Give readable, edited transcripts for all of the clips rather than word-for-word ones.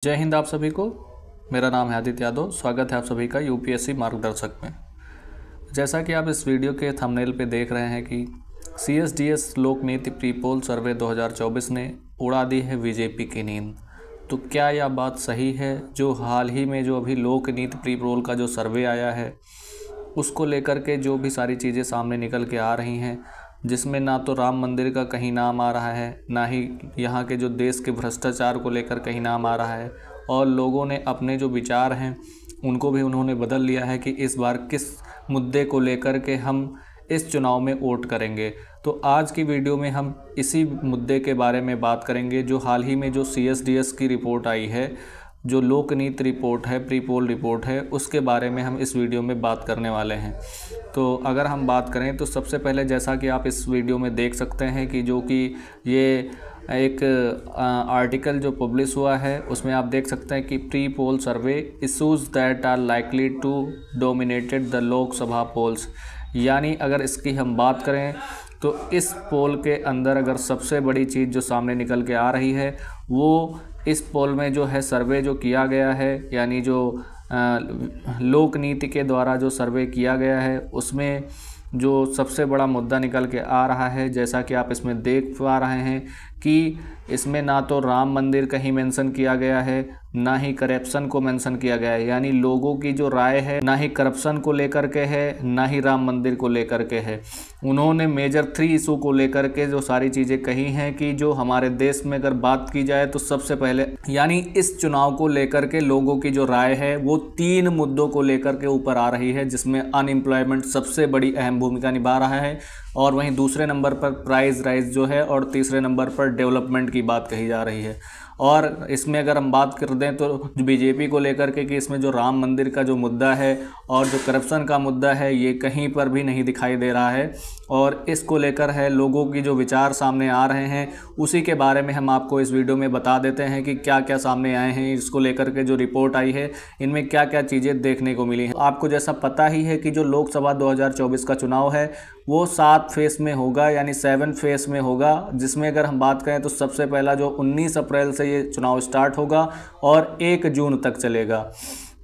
जय हिंद आप सभी को। मेरा नाम है आदित्य यादव। स्वागत है आप सभी का यूपीएससी मार्गदर्शक में। जैसा कि आप इस वीडियो के थंबनेल पे देख रहे हैं कि सीएसडीएस लोक नीति प्री पोल सर्वे 2024 ने उड़ा दी है बीजेपी की नींद। तो क्या यह बात सही है? जो हाल ही में जो अभी लोक नीति प्री पोल का जो सर्वे आया है उसको लेकर के जो भी सारी चीज़ें सामने निकल के आ रही हैं, जिसमें ना तो राम मंदिर का कहीं नाम आ रहा है, ना ही यहाँ के जो देश के भ्रष्टाचार को लेकर कहीं नाम आ रहा है, और लोगों ने अपने जो विचार हैं उनको भी उन्होंने बदल लिया है कि इस बार किस मुद्दे को लेकर के हम इस चुनाव में वोट करेंगे। तो आज की वीडियो में हम इसी मुद्दे के बारे में बात करेंगे। जो हाल ही में जो सीएसडीएस की रिपोर्ट आई है, जो लोक नीति रिपोर्ट है, प्री पोल रिपोर्ट है, उसके बारे में हम इस वीडियो में बात करने वाले हैं। तो अगर हम बात करें तो सबसे पहले जैसा कि आप इस वीडियो में देख सकते हैं कि जो कि ये एक आर्टिकल जो पब्लिश हुआ है उसमें आप देख सकते हैं कि pre poll survey issues that are likely to dominated the Lok Sabha polls. यानी अगर इसकी हम बात करें तो इस पोल के अंदर अगर सबसे बड़ी चीज़ जो सामने निकल के आ रही है वो इस पोल में जो है सर्वे जो किया गया है, यानी जो लोक नीति के द्वारा जो सर्वे किया गया है उसमें जो सबसे बड़ा मुद्दा निकल के आ रहा है, जैसा कि आप इसमें देख पा रहे हैं कि इसमें ना तो राम मंदिर कहीं मेंशन किया गया है, ना ही करप्शन को मेंशन किया गया है। यानी लोगों की जो राय है ना ही करप्शन को लेकर के है, ना ही राम मंदिर को लेकर के है। उन्होंने मेजर 3 इशू को लेकर के जो सारी चीज़ें कही हैं कि जो हमारे देश में अगर बात की जाए तो सबसे पहले यानी इस चुनाव को लेकर के लोगों की जो राय है वो 3 मुद्दों को लेकर के ऊपर आ रही है, जिसमें अनएम्प्लॉयमेंट सबसे बड़ी अहम भूमिका निभा रहा है, और वहीं दूसरे नंबर पर प्राइस राइज जो है, और तीसरे नंबर पर डेवलपमेंट की बात कही जा रही है। और इसमें अगर हम बात कर दें तो बीजेपी को लेकर के कि इसमें जो राम मंदिर का जो मुद्दा है और जो करप्शन का मुद्दा है ये कहीं पर भी नहीं दिखाई दे रहा है, और इसको लेकर है लोगों की जो विचार सामने आ रहे हैं उसी के बारे में हम आपको इस वीडियो में बता देते हैं कि क्या क्या सामने आए हैं। इसको लेकर के जो रिपोर्ट आई है इनमें क्या क्या चीज़ें देखने को मिली हैं। आपको जैसा पता ही है कि जो लोकसभा 2024 का चुनाव है वो 7 फेस में होगा, यानी 7 फेस में होगा, जिसमें अगर हम बात करें तो सबसे पहला जो 19 अप्रैल से ये चुनाव स्टार्ट होगा और 1 जून तक चलेगा।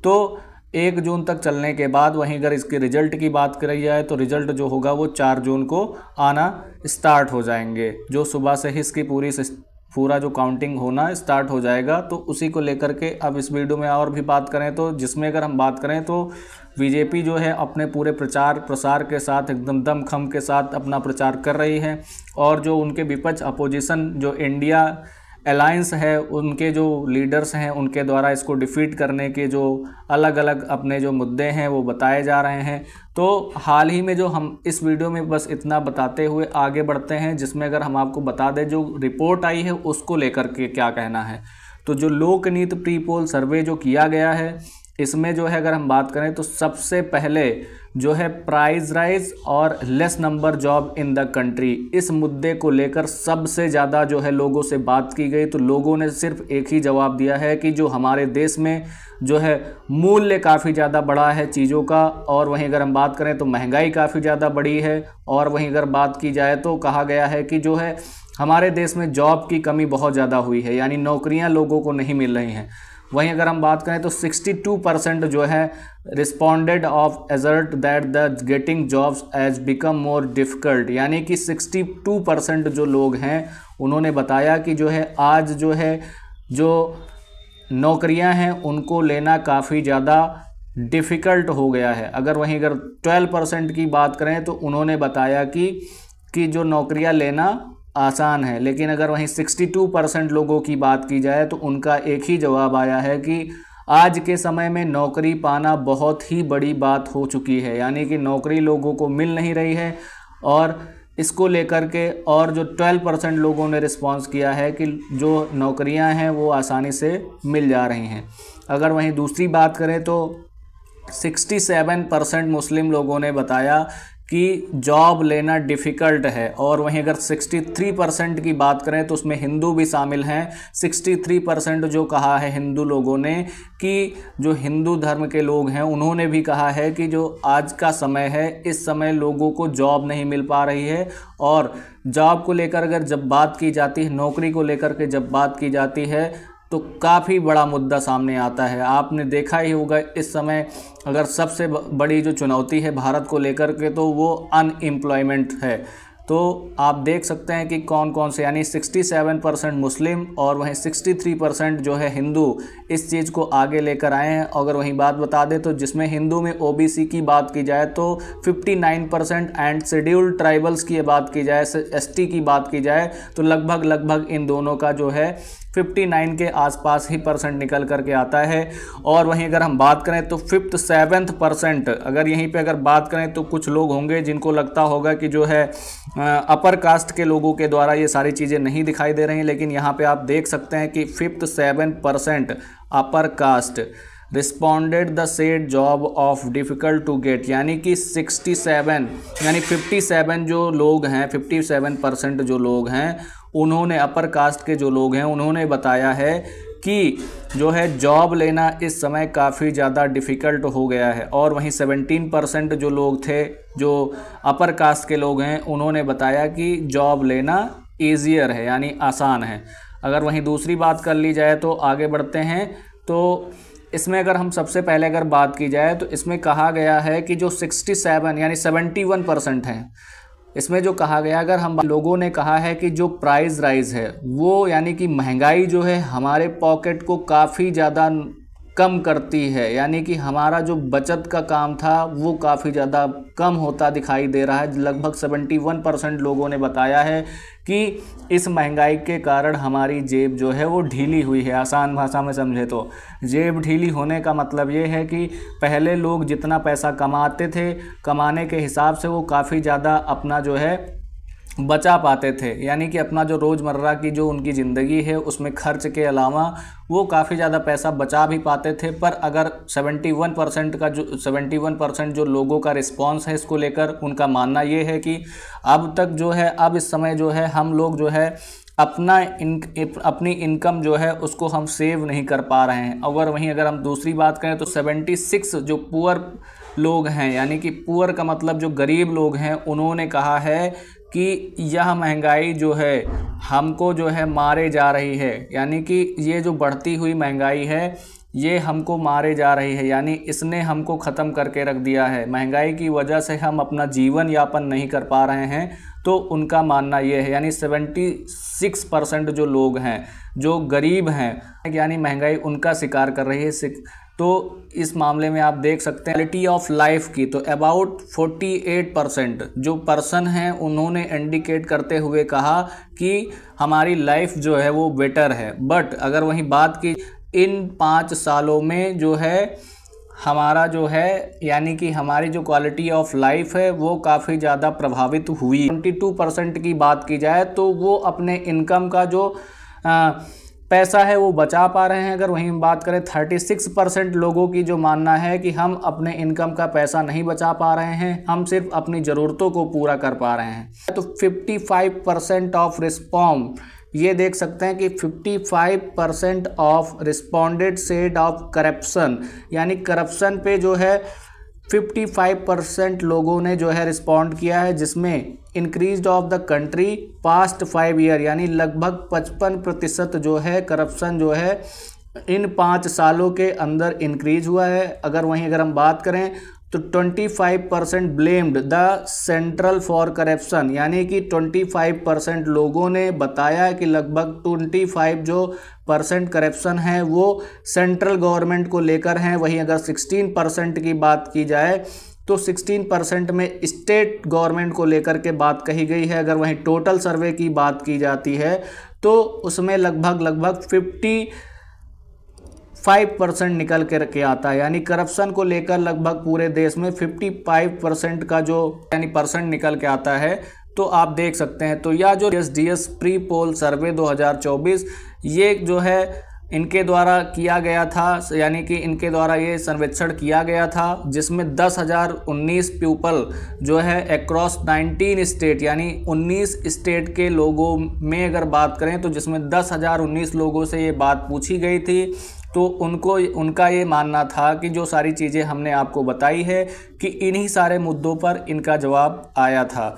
तो 1 जून तक चलने के बाद वहीं अगर इसके रिजल्ट की बात करी जाए तो रिजल्ट जो होगा वो 4 जून को आना स्टार्ट हो जाएंगे। जो सुबह से ही इसकी पूरा जो काउंटिंग होना स्टार्ट हो जाएगा। तो उसी को लेकर के अब इस वीडियो में और भी बात करें तो जिसमें अगर हम बात करें तो बीजेपी जो है अपने पूरे प्रचार प्रसार के साथ एकदम दमखम के साथ अपना प्रचार कर रही है, और जो उनके विपक्ष अपोजिशन जो इंडिया अलायंस है उनके जो लीडर्स हैं उनके द्वारा इसको डिफीट करने के जो अलग अलग अपने जो मुद्दे हैं वो बताए जा रहे हैं। तो हाल ही में जो हम इस वीडियो में बस इतना बताते हुए आगे बढ़ते हैं, जिसमें अगर हम आपको बता दें जो रिपोर्ट आई है उसको लेकर के क्या कहना है। तो जो लोक नीति प्री पोल सर्वे जो किया गया है इसमें जो है अगर हम बात करें तो सबसे पहले जो है प्राइस राइज और less number job in the country, इस मुद्दे को लेकर सबसे ज़्यादा जो है लोगों से बात की गई। तो लोगों ने सिर्फ एक ही जवाब दिया है कि जो हमारे देश में जो है मूल्य काफ़ी ज़्यादा बढ़ा है चीज़ों का, और वहीं अगर हम बात करें तो महंगाई काफ़ी ज़्यादा बढ़ी है, और वहीं अगर बात की जाए तो कहा गया है कि जो है हमारे देश में जॉब की कमी बहुत ज़्यादा हुई है, यानी नौकरियाँ लोगों को नहीं मिल रही हैं। वहीं अगर हम बात करें तो 62% जो है responded of asserted that the getting jobs as become more difficult, यानी कि 62% जो लोग हैं उन्होंने बताया कि जो है आज जो है जो नौकरियां हैं उनको लेना काफ़ी ज़्यादा डिफ़िकल्ट हो गया है। अगर वहीं अगर 12% की बात करें तो उन्होंने बताया कि जो नौकरियां लेना आसान है, लेकिन अगर वहीं 62% लोगों की बात की जाए तो उनका एक ही जवाब आया है कि आज के समय में नौकरी पाना बहुत ही बड़ी बात हो चुकी है, यानी कि नौकरी लोगों को मिल नहीं रही है। और इसको लेकर के और जो 12% लोगों ने रिस्पांस किया है कि जो नौकरियां हैं वो आसानी से मिल जा रही हैं। अगर वहीं दूसरी बात करें तो 67% मुस्लिम लोगों ने बताया कि जॉब लेना डिफ़िकल्ट है, और वहीं अगर 63% की बात करें तो उसमें हिंदू भी शामिल हैं। 63% जो कहा है हिंदू लोगों ने कि जो हिंदू धर्म के लोग हैं उन्होंने भी कहा है कि जो आज का समय है इस समय लोगों को जॉब नहीं मिल पा रही है, और जॉब को लेकर अगर जब बात की जाती है, नौकरी को लेकर के जब बात की जाती है तो काफ़ी बड़ा मुद्दा सामने आता है। आपने देखा ही होगा इस समय अगर सबसे बड़ी जो चुनौती है भारत को लेकर के तो वो अनएम्प्लॉयमेंट है। तो आप देख सकते हैं कि कौन कौन से, यानी 67% मुस्लिम और वहीं 63% जो है हिंदू इस चीज़ को आगे लेकर आए हैं। अगर वहीं बात बता दें तो जिसमें हिंदू में ओबीसी की बात की जाए तो 59% एंड शेड्यूल्ड ट्राइबल्स की बात की जाए, एसटी की बात की जाए तो लगभग इन दोनों का जो है 59 के आसपास ही परसेंट निकल करके आता है। और वहीं अगर हम बात करें तो 7th अगर यहीं पे अगर बात करें तो कुछ लोग होंगे जिनको लगता होगा कि जो है अपर कास्ट के लोगों के द्वारा ये सारी चीज़ें नहीं दिखाई दे रही हैं, लेकिन यहाँ पे आप देख सकते हैं कि 7% upper caste responded the said job of difficult to get, यानी कि 67 यानी 57 जो लोग हैं, 57% जो लोग हैं उन्होंने, अपर कास्ट के जो लोग हैं उन्होंने बताया है कि जो है जॉब लेना इस समय काफ़ी ज़्यादा डिफ़िकल्ट हो गया है। और वहीं 17% जो लोग थे जो अपर कास्ट के लोग हैं उन्होंने बताया कि जॉब लेना ईज़ियर है, यानी आसान है। अगर वहीं दूसरी बात कर ली जाए तो आगे बढ़ते हैं, तो इसमें अगर हम सबसे पहले अगर बात की जाए तो इसमें कहा गया है कि जो 67 यानी 71% हैं, इसमें जो कहा गया, अगर हम लोगों ने कहा है कि जो प्राइस राइज है वो, यानी कि महंगाई जो है हमारे पॉकेट को काफ़ी ज़्यादा कम करती है, यानी कि हमारा जो बचत का काम था वो काफ़ी ज़्यादा कम होता दिखाई दे रहा है। लगभग 71% लोगों ने बताया है कि इस महंगाई के कारण हमारी जेब जो है वो ढीली हुई है। आसान भाषा में समझे तो जेब ढीली होने का मतलब ये है कि पहले लोग जितना पैसा कमाते थे, कमाने के हिसाब से वो काफ़ी ज़्यादा अपना जो है बचा पाते थे, यानी कि अपना जो रोज़मर्रा की जो उनकी ज़िंदगी है उसमें खर्च के अलावा वो काफ़ी ज़्यादा पैसा बचा भी पाते थे। पर अगर 71% जो लोगों का रिस्पांस है इसको लेकर, उनका मानना ये है कि अब तक जो है, अब इस समय जो है हम लोग जो है अपनी इनकम जो है उसको हम सेव नहीं कर पा रहे हैं। अगर हम दूसरी बात करें तो 76 जो पुअर लोग हैं, यानी कि पुअर का मतलब जो गरीब लोग हैं, उन्होंने कहा है कि यह महंगाई जो है हमको जो है मारे जा रही है, यानी कि ये जो बढ़ती हुई महंगाई है ये हमको मारे जा रही है, यानी इसने हमको ख़त्म करके रख दिया है। महंगाई की वजह से हम अपना जीवन यापन नहीं कर पा रहे हैं, तो उनका मानना ये है। यानी 76% जो लोग हैं जो गरीब हैं, यानी महंगाई उनका शिकार कर रही है। तो इस मामले में आप देख सकते हैं क्वालिटी ऑफ लाइफ की, तो अबाउट 48% जो पर्सन हैं उन्होंने इंडिकेट करते हुए कहा कि हमारी लाइफ जो है वो बेटर है। बट अगर वहीं बात की इन 5 सालों में जो है हमारा जो है, यानी कि हमारी जो क्वालिटी ऑफ लाइफ है वो काफ़ी ज़्यादा प्रभावित हुई। 22% की बात की जाए तो वो अपने इनकम का जो पैसा है वो बचा पा रहे हैं। अगर वहीं बात करें 36% लोगों की जो मानना है कि हम अपने इनकम का पैसा नहीं बचा पा रहे हैं, हम सिर्फ अपनी ज़रूरतों को पूरा कर पा रहे हैं। तो 55% ऑफ रिस्पॉन्ड, ये देख सकते हैं कि 55% of responded said of corruption, यानी करप्शन पे जो है 55% लोगों ने जो है रिस्पॉन्ड किया है, जिसमें increase of the country past 5 year, यानी लगभग 55% जो है करप्शन जो है इन 5 सालों के अंदर इंक्रीज हुआ है। अगर हम बात करें तो 25% blamed the central for corruption, यानी कि 25% लोगों ने बताया कि लगभग 25 जो % करप्शन है वो सेंट्रल गवर्नमेंट को लेकर हैं। वहीं अगर 16% की बात की जाए तो 16% में स्टेट गवर्नमेंट को लेकर के बात कही गई है। अगर वहीं टोटल सर्वे की बात की जाती है तो उसमें लगभग 55% निकल के आता है, यानी करप्शन को लेकर लगभग पूरे देश में 55% का जो यानी परसेंट निकल के आता है। तो आप देख सकते हैं, तो यह जो CSDS प्री पोल सर्वे 2024 ये जो है इनके द्वारा किया गया था, यानी कि इनके द्वारा ये सर्वेक्षण किया गया था, जिसमें 10,019 पीपल जो है अक्रॉस 19 स्टेट, यानी 19 स्टेट के लोगों में अगर बात करें तो जिसमें 10,019 लोगों से ये बात पूछी गई थी। तो उनका ये मानना था कि जो सारी चीज़ें हमने आपको बताई है कि इन्हीं सारे मुद्दों पर इनका जवाब आया था।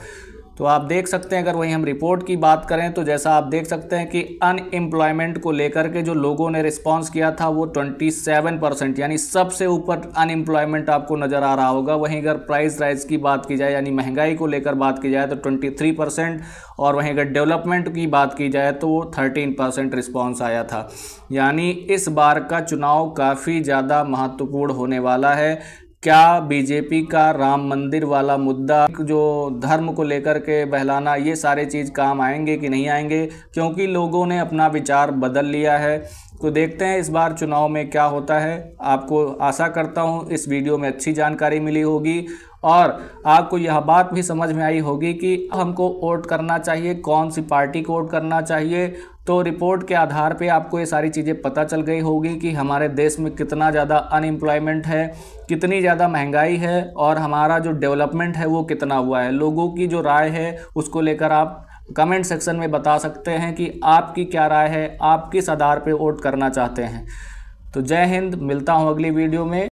तो आप देख सकते हैं, अगर वहीं हम रिपोर्ट की बात करें तो जैसा आप देख सकते हैं कि अनएम्प्लॉयमेंट को लेकर के जो लोगों ने रिस्पांस किया था वो 27%, यानी सबसे ऊपर अनएम्प्लॉयमेंट आपको नज़र आ रहा होगा। वहीं अगर प्राइस राइज की बात की जाए यानी महंगाई को लेकर बात की जाए तो 23%, और वहीं अगर डेवलपमेंट की बात की जाए तो वो 13% रिस्पॉन्स आया था। यानी इस बार का चुनाव काफ़ी ज़्यादा महत्वपूर्ण होने वाला है। क्या बीजेपी का राम मंदिर वाला मुद्दा, जो धर्म को लेकर के बहलाना, ये सारे चीज़ काम आएंगे कि नहीं आएंगे, क्योंकि लोगों ने अपना विचार बदल लिया है। तो देखते हैं इस बार चुनाव में क्या होता है। आपको आशा करता हूँ इस वीडियो में अच्छी जानकारी मिली होगी और आपको यह बात भी समझ में आई होगी कि हमको वोट करना चाहिए, कौन सी पार्टी को वोट करना चाहिए। तो रिपोर्ट के आधार पे आपको ये सारी चीज़ें पता चल गई होगी कि हमारे देश में कितना ज़्यादा अनएम्प्लॉयमेंट है, कितनी ज़्यादा महंगाई है और हमारा जो डेवलपमेंट है वो कितना हुआ है। लोगों की जो राय है उसको लेकर आप कमेंट सेक्शन में बता सकते हैं कि आपकी क्या राय है, आप किस आधार पे वोट करना चाहते हैं। तो जय हिंद, मिलता हूँ अगली वीडियो में।